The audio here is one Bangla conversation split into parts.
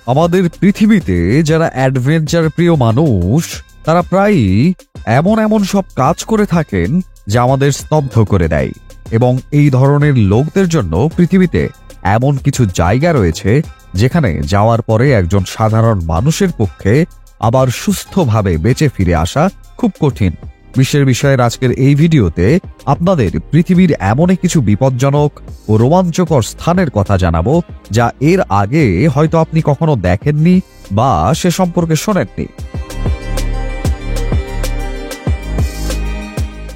আমাদের পৃথিবীতে যারা অ্যাডভেঞ্চার প্রিয় মানুষ তারা প্রায়ই এমন এমন সব কাজ করে থাকেন যা আমাদের স্তব্ধ করে দেয়। এবং এই ধরনের লোকদের জন্য পৃথিবীতে এমন কিছু জায়গা রয়েছে যেখানে যাওয়ার পরে একজন সাধারণ মানুষের পক্ষে আবার সুস্থভাবে বেঁচে ফিরে আসা খুব কঠিন। বিশ্বের বিষয়ের আজকের এই ভিডিওতে আপনাদের পৃথিবীর এমনই কিছু বিপজ্জনক ও রোমাঞ্চকর স্থানের কথা জানাবো যা এর আগে হয়তো আপনি কখনো দেখেননি বা সে সম্পর্কে শোনেননি।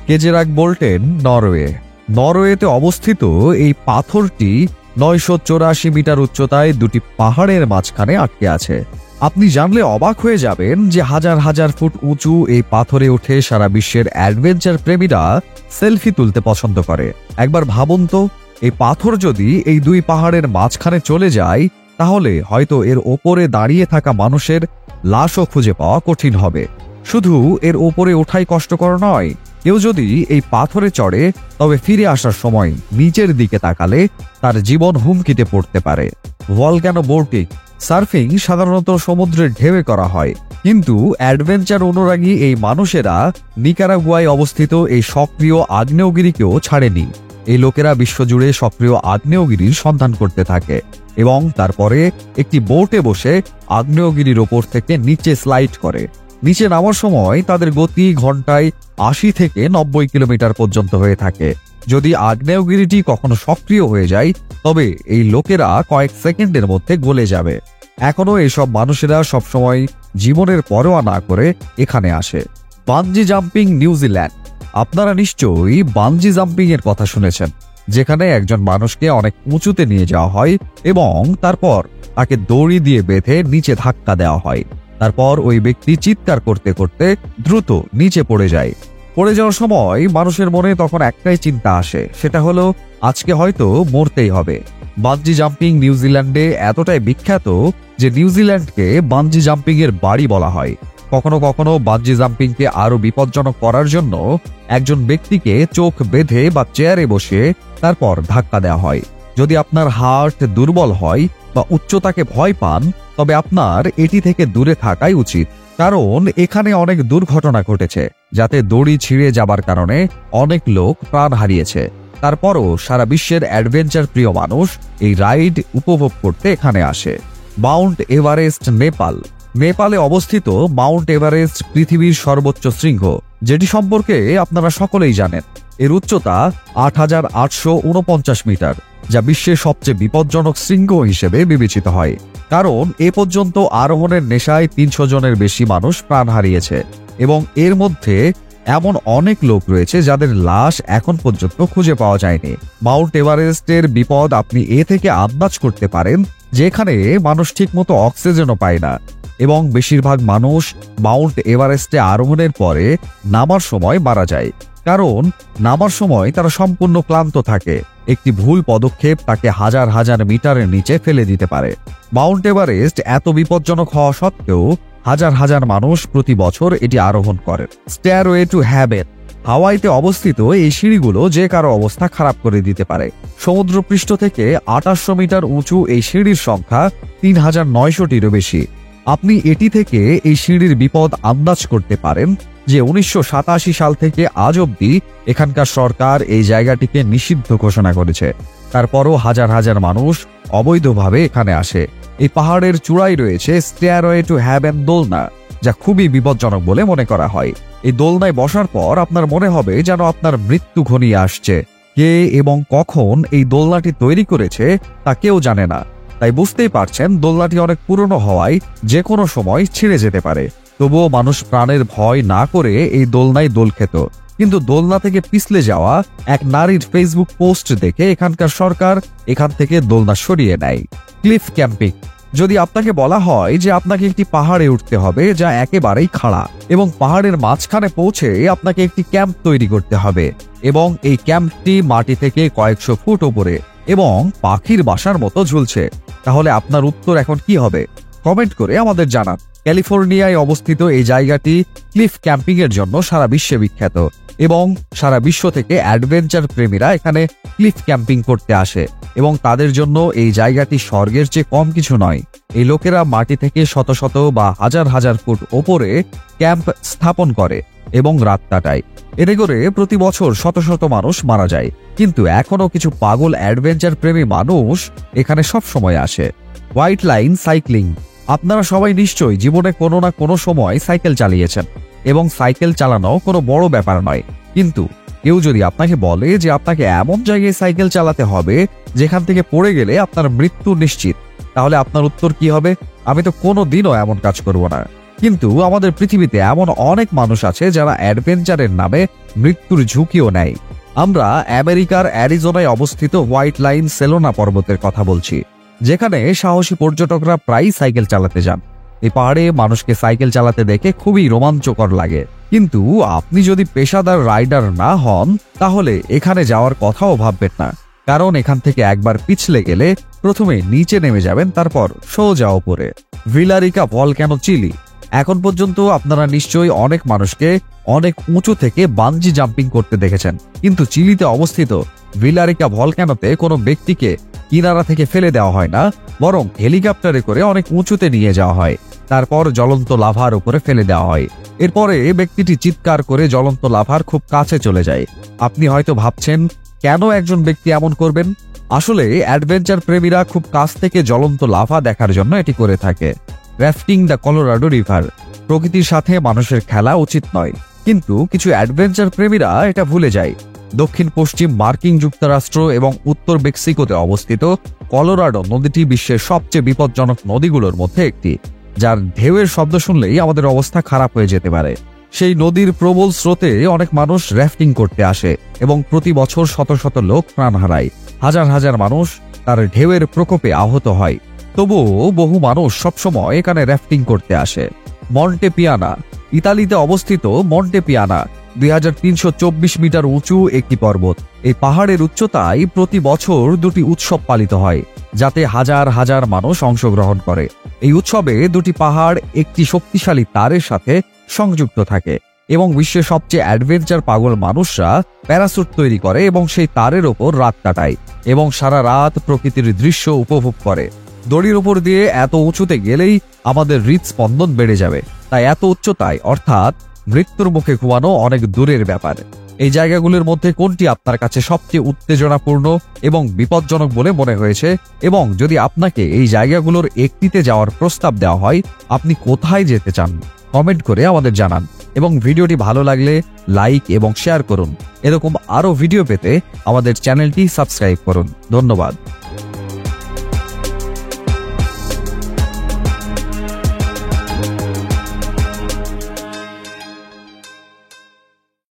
কেজেরাক বোল্টেন, নরওয়ে। নরওয়েতে অবস্থিত এই পাথরটি 984 মিটার উচ্চতায় দুটি পাহাড়ের মাঝখানে আটকে আছে। আপনি জানলে অবাক হয়ে যাবেন যে হাজার হাজার ফুট উঁচু এই পাথরে উঠে সারা বিশ্বের অ্যাডভেঞ্চার প্রেমীরা সেলফি তুলতে পছন্দ করে। একবার ভাবুন তো, এই পাথর যদি এই দুই পাহাড়ের মাঝখানে চলে যায় তাহলে হয়তো এর ওপরে দাঁড়িয়ে থাকা মানুষের লাশও খুঁজে পাওয়া কঠিন হবে। শুধু এর ওপরে ওঠাই কষ্টকর নয়, কেউ যদি এই পাথরে চড়ে তবে ফিরে আসার সময় নিচের দিকে তাকালে তার জীবন হুমকিতে পড়তে পারে। Volcano boating. সার্ফিং সাধারণত সমুদ্রের ঢেউয়ে করা হয়, কিন্তু অ্যাডভেঞ্চার অনুরাগী এই মানুষেরা নিকারাগুয়ায় অবস্থিত এই সক্রিয় আগ্নেয়গিরিকেও ছাড়েনি। এই লোকেরা বিশ্বজুড়ে সক্রিয় আগ্নেয়গিরির সন্ধান করতে থাকে এবং তারপরে একটি বোটে বসে আগ্নেয়গিরির ওপর থেকে নিচে স্লাইড করে। নিচে নামার সময় তাদের গতি ঘন্টায় 80 থেকে 90 কিলোমিটার পর্যন্ত হয়ে থাকে। যদি আগ্নেয়গিরিটি কখনো সক্রিয় হয়ে যায় তবে এই লোকেরা কয়েক সেকেন্ডের মধ্যে গলে যাবে। এখনো এসব মানুষেরা সবসময় জীবনের পরোয়া না করে এখানে আসে। Bungee jumping, New Zealand. আপনারা নিশ্চয়ই বানজি জাম্পিং এর কথা শুনেছেন, যেখানে একজন মানুষকে অনেক উঁচুতে নিয়ে যাওয়া হয় এবং তারপর তাকে দড়ি দিয়ে বেঁধে নিচে ধাক্কা দেওয়া হয়। তারপর ওই ব্যক্তি চিৎকার করতে করতে দ্রুত নিচে পড়ে যায়। পড়ে যাওয়ার সময় মানুষের মনে তখন একটাই চিন্তা আসে, সেটা হলো আজকে হয়তো মরতেই হবে। বানজি জাম্পিং নিউজিল্যান্ডে এতটাই বিখ্যাত যে নিউজিল্যান্ডকে বানজি জাম্পিং এর বাড়ি বলা হয়। কখনো কখনো বানজি জাম্পিংকে আরো বিপজ্জনক করার জন্য একজন ব্যক্তিকে চোখ বেঁধে বা চেয়ারে বসে তারপর ধাক্কা দেওয়া হয়। যদি আপনার হার্ট দুর্বল হয় বা উচ্চতাকে ভয় পান তবে আপনার এটি থেকে দূরে থাকাই উচিত, কারণ এখানে অনেক দুর্ঘটনা ঘটেছে যাতে দড়ি ছিঁড়ে যাবার কারণে অনেক লোক প্রাণ হারিয়েছে। তারপরও সারা বিশ্বের অ্যাডভেঞ্চার প্রিয় মানুষ এই রাইড উপভোগ করতে এখানে আসে। Mount Everest, Nepal. নেপালে অবস্থিত মাউন্ট এভারেস্ট পৃথিবীর সর্বোচ্চ শৃঙ্গ, যেটি সম্পর্কে আপনারা সকলেই জানেন। এর উচ্চতা 8849 মিটার, যা বিশ্বের সবচেয়ে বিপজ্জনক শৃঙ্গ হিসেবে বিবেচিত হয়, কারণ এ পর্যন্ত আরোহণের নেশায় 300 জনের বেশি মানুষ প্রাণ হারিয়েছে এবং এর মধ্যে এমন অনেক লোক রয়েছে যাদের লাশ এখন পর্যন্ত খুঁজে পাওয়া যায়নি। মাউন্ট এভারেস্টের বিপদ আপনি এ থেকে আন্দাজ করতে পারেন যে এখানে মানুষ ঠিকমতো অক্সিজেনও পায় না এবং বেশিরভাগ মানুষ মাউন্ট এভারেস্টে আরোহণের পরে নামার সময় মারা যায়, কারণ নামার সময় তারা সম্পূর্ণ ক্লান্ত থাকে। একটি ভুল পদক্ষেপ তাকে হাজার হাজার মিটারের নিচে ফেলে দিতে পারে। মাউন্ট এভারেস্ট এত বিপজ্জনক হওয়া সত্ত্বেও হাজার হাজার মানুষ প্রতি বছর এটি আরোহণ করেন। স্টেয়ারওয়ে টু হেভেন। হাওয়াইতে অবস্থিত এই সিঁড়িগুলো যে কারো অবস্থা খারাপ করে দিতে পারে। সমুদ্রপৃষ্ঠ থেকে 2800 মিটার উঁচু এই সিঁড়ির সংখ্যা 3900টিরও বেশি। আপনি এটি থেকে এই সিঁড়ির বিপদ আন্দাজ করতে পারেন যে 1987 সাল থেকে আজ অবধি এখানকার সরকার এই জায়গাটিকে নিষিদ্ধ ঘোষণা করেছে। তারপরও হাজার হাজার মানুষ অবৈধভাবে এখানে আসে। এই পাহাড়ের চূড়ায় রয়েছে স্টেয়ারওয়ে টু হেভেন দোলনা, যা খুবই বিপজ্জনক বলে মনে করা হয়। এই দোলনায় বসার পর আপনার মনে হবে যেন আপনার মৃত্যু ঘনিয়ে আসছে। কে এবং কখন এই দোলনাটি তৈরি করেছে তা কেউ জানে না, তাই বুঝতেই পারছেন দোলনাটি অনেক পুরনো হওয়ায় যে কোনো সময় ছিঁড়ে যেতে পারে। তবুও মানুষ প্রাণের ভয় না করে এই দোলনায় দোল খেত, কিন্তু দোলনা থেকে পিছলে যাওয়া এক নারীর ফেসবুক পোস্ট দেখে এখানকার সরকার এখান থেকে দোলনা সরিয়ে নেয়। Cliff camping. যদি আপনাকে বলা হয় যে আপনাকে একটি পাহাড়ে উঠতে হবে যা একেবারেই খাড়া এবং পাহাড়ের মাঝখানে পৌঁছে আপনাকে একটি ক্যাম্প তৈরি করতে হবে এবং এই ক্যাম্পটি মাটি থেকে কয়েকশো ফুট উপরে এবং পাখির বাসার মতো ঝুলছে, তাহলে আপনার উত্তর এখন কি হবে? কমেন্ট করে আমাদের জানান। ক্যালিফোর্নিয়ায় অবস্থিত এই জায়গাটি ক্লিফ ক্যাম্পিং এর জন্য সারা বিশ্বে বিখ্যাত এবং সারা বিশ্ব থেকে অ্যাডভেঞ্চার প্রেমীরা এখানে ক্লিফ ক্যাম্পিং করতে আসে এবং তাদের জন্য এই জায়গাটি স্বর্গের চেয়ে কম কিছু নয়। এই লোকেরা মাটি থেকে শত শত বা হাজার হাজার ফুট ওপরে ক্যাম্প স্থাপন করে এবং রাত কাটায়। এতে করে প্রতি বছর শত শত মানুষ মারা যায়, কিন্তু এখনো কিছু পাগল অ্যাডভেঞ্চার প্রেমী মানুষ এখানে সব সময় আসে। White line cycling. আপনারা সবাই নিশ্চয়ই জীবনে কোনো না কোনো সময় সাইকেল চালিয়েছেন, এবং সাইকেল চালানো কোনো বড় ব্যাপার নয়। কিন্তু কেউ যদি আপনাকে বলে যে আপনাকে এমন জায়গায় সাইকেল চালাতে হবে যেখান থেকে পড়ে গেলে আপনার মৃত্যু নিশ্চিত, তাহলে আপনার উত্তর কি হবে? আমি তো কোনোদিনও এমন কাজ করব না। কিন্তু আমাদের পৃথিবীতে এমন অনেক মানুষ আছে যারা অ্যাডভেঞ্চারের নামে মৃত্যুর ঝুঁকিও নেয়। আমরা আমেরিকার অ্যারিজোনায় অবস্থিত হোয়াইট লাইন সেলোনা পর্বতের কথা বলছি, যেখানে সাহসী পর্যটকরা প্রায়ই সাইকেল চালাতে যান। এই পাহাড়ে মানুষকে সাইকেল চালাতে দেখে খুবই রোমাঞ্চকর লাগে, কিন্তু আপনি যদি পেশাদার রাইডার না হন তাহলে এখানে যাওয়ার কথাও ভাববেন না, কারণ এখান থেকে একবার পিছলে গেলে প্রথমে নিচে নেমে যাবেন, তারপর সোজা ওপরে। ভিলারিকা ভলক্যানো, চিলি। এখন পর্যন্ত আপনারা নিশ্চয়ই অনেক মানুষকে অনেক উঁচু থেকে বানজি জাম্পিং করতে দেখেছেন, কিন্তু চিলিতে অবস্থিত ভিলারিকা ভলক্যানোতে কোনো ব্যক্তিকে কিনারা থেকে ফেলে দেওয়া হয় না, বরং হেলিকপ্টারে করে অনেক উঁচুতে নিয়ে যাওয়া হয়, তারপর জ্বলন্ত লাভার উপরে ফেলে দেওয়া হয়। এরপরে ব্যক্তিটি চিৎকার করে জ্বলন্ত লাভার খুব কাছে চলে যায়। আপনি হয়তো ভাবছেন কেন একজন ব্যক্তি এমন করবেন? আসলে অ্যাডভেঞ্চার প্রেমীরা খুব কাছ থেকে জ্বলন্ত লাভা দেখার জন্য এটি করে থাকে। Rafting the Colorado river. প্রকৃতির সাথে মানুষের খেলা উচিত নয়, কিন্তু কিছু অ্যাডভেঞ্চার প্রেমীরা এটা ভুলে যায়। দক্ষিণ পশ্চিম মার্কিন যুক্তরাষ্ট্র এবং উত্তর মেক্সিকোতে অবস্থিত কলোরাডো নদীটি বিশ্বের সবচেয়ে বিপজ্জনক নদীগুলোর মধ্যে একটি, যার ঢেউয়ের শব্দ শুনলেই আমাদের অবস্থা খারাপ হয়ে যেতে পারে। সেই নদীর প্রবল স্রোতে অনেক মানুষ রাফটিং করতে আসে এবং প্রতি বছর শত শত লোক প্রাণ হারায়। হাজার হাজার মানুষ তার ঢেউয়ের প্রকোপে আহত হয়। তবুও বহু মানুষ সবসময় এখানে রাফটিং করতে আসে। মন্টে পিয়ানা। ইতালিতে অবস্থিত মন্টে পিয়ানা 2324 মিটার উঁচু একটি পর্বত। এই পাহাড়ের উচ্চতায় প্রতি বছর দুটি উৎসব পালিত হয়, যাতে হাজার হাজার মানুষ অংশগ্রহণ করে। এই উৎসবে দুটি পাহাড় একটি শক্তিশালী তারের সাথে সংযুক্ত থাকে এবং বিশ্বের সবচেয়ে অ্যাডভেঞ্চার পাগল মানুষরা প্যারাসুট তৈরি করে এবং সেই তারের ওপর রাত কাটায় এবং সারা রাত প্রকৃতির দৃশ্য উপভোগ করে। দড়ির উপর দিয়ে এত উঁচুতে গেলেই আমাদের হৃদস্পন্দন বেড়ে যাবে, তাই এত উচ্চতায় অর্থাৎ মৃত্যুর মুখে ঘুমানো অনেক দূরের ব্যাপার। এই জায়গাগুলোর মধ্যে কোনটি আপনার কাছে সবচেয়ে উত্তেজনাপূর্ণ এবং বিপজ্জনক বলে মনে হয়েছে, এবং যদি আপনাকে এই জায়গাগুলোর একটিতে যাওয়ার প্রস্তাব দেওয়া হয়, আপনি কোথায় যেতে চান? কমেন্ট করে আমাদের জানান, এবং ভিডিওটি ভালো লাগলে লাইক এবং শেয়ার করুন। এরকম আরও ভিডিও পেতে আমাদের চ্যানেলটি সাবস্ক্রাইব করুন। ধন্যবাদ।